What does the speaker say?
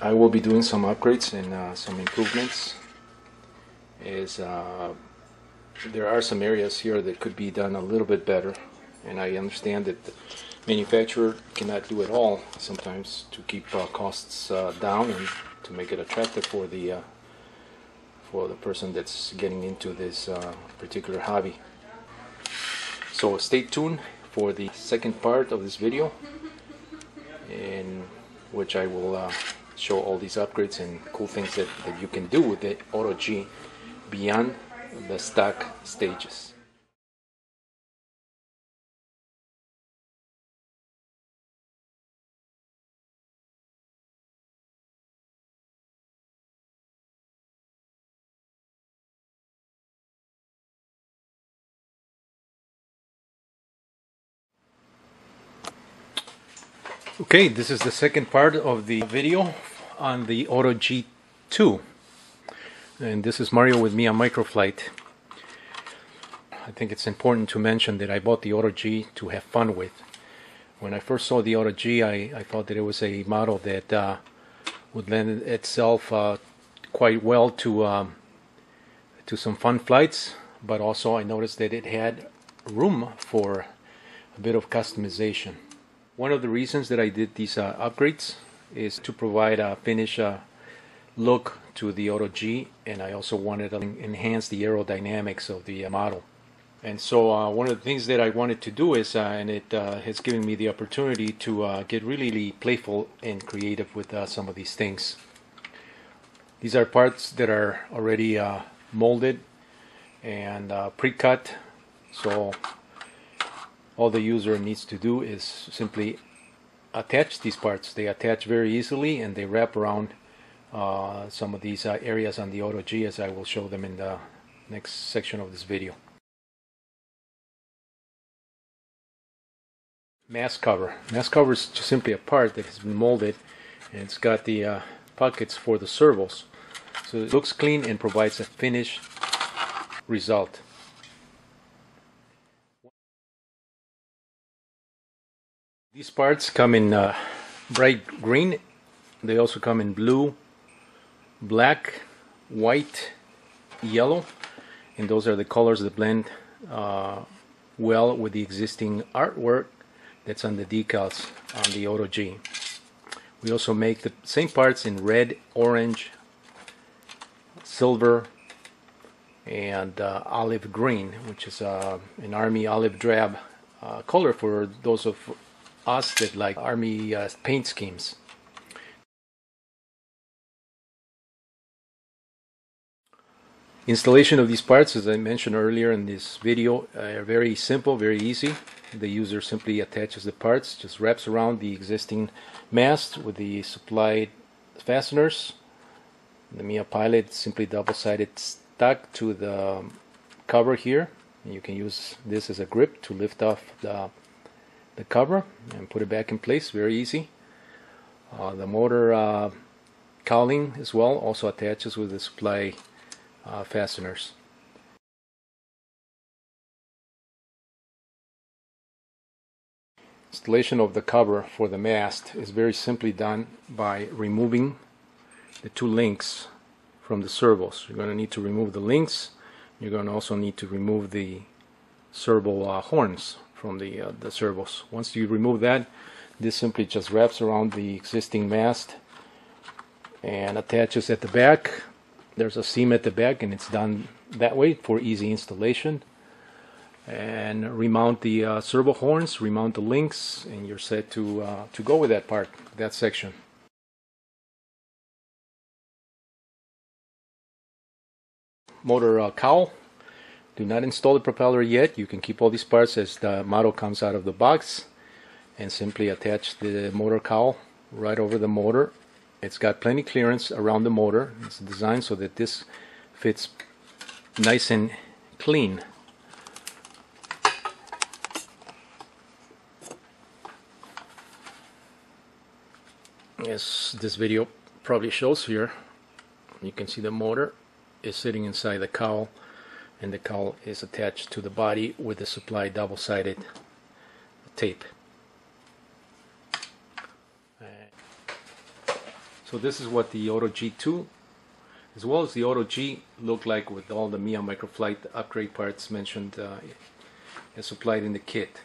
I will be doing some upgrades and some improvements. There are some areas here that could be done a little bit better, and I understand that the manufacturer cannot do it all sometimes to keep costs down and to make it attractive for the person that's getting into this particular hobby. So stay tuned for the second part of this video, in which I will show all these upgrades and cool things that you can do with the Autogyro beyond the stock stages. Okay, this is the second part of the video on the Autogyro 2, and this is Mario with MIA Microflight. I think it's important to mention that I bought the Autogyro to have fun with. When I first saw the Autogyro, I thought that it was a model that would lend itself quite well to some fun flights, but also I noticed that it had room for a bit of customization. One of the reasons that I did these upgrades is to provide a finish look to the Autogyro, and I also wanted to enhance the aerodynamics of the model. And so one of the things that I wanted to do is, and it has given me the opportunity to get really playful and creative with some of these things. These are parts that are already molded and pre-cut, so all the user needs to do is simply attach these parts. They attach very easily and they wrap around some of these areas on the Autogyro, as I will show them in the next section of this video. Mast cover. Mast cover is just simply a part that has been molded, and it's got the pockets for the servos. So it looks clean and provides a finished result. These parts come in bright green. They also come in blue, black, white, yellow, and those are the colors that blend well with the existing artwork that's on the decals on the Autogyro. We also make the same parts in red, orange, silver, and olive green, which is an army olive drab color for those of us that like army paint schemes. Installation of these parts, as I mentioned earlier in this video, are very simple, very easy. The user simply attaches the parts, just wraps around the existing mast with the supplied fasteners. The MIA Pilot simply double-sided stuck to the cover here. You can use this as a grip to lift off the cover and put it back in place. Very easy. The motor cowling as well also attaches with the supply fasteners. Installation of the cover for the mast is very simply done by removing the two links from the servos. You're going to need to remove the links. You're going to also need to remove the servo horns from the servos. Once you remove that, this simply just wraps around the existing mast and attaches at the back. There's a seam at the back, and it's done that way for easy installation. And remount the servo horns, remount the links, and you're set to go with that part, that section. Motor cowl. Do not install the propeller yet. You can keep all these parts as the model comes out of the box, and simply attach the motor cowl right over the motor. It's got plenty clearance around the motor. It's designed so that this fits nice and clean. As this video probably shows here, you can see the motor is sitting inside the cowl, and the cowl is attached to the body with the supply double-sided tape. So this is what the Auto G2 as well as the Auto G look like with all the MIA Microflight upgrade parts mentioned and supplied in the kit.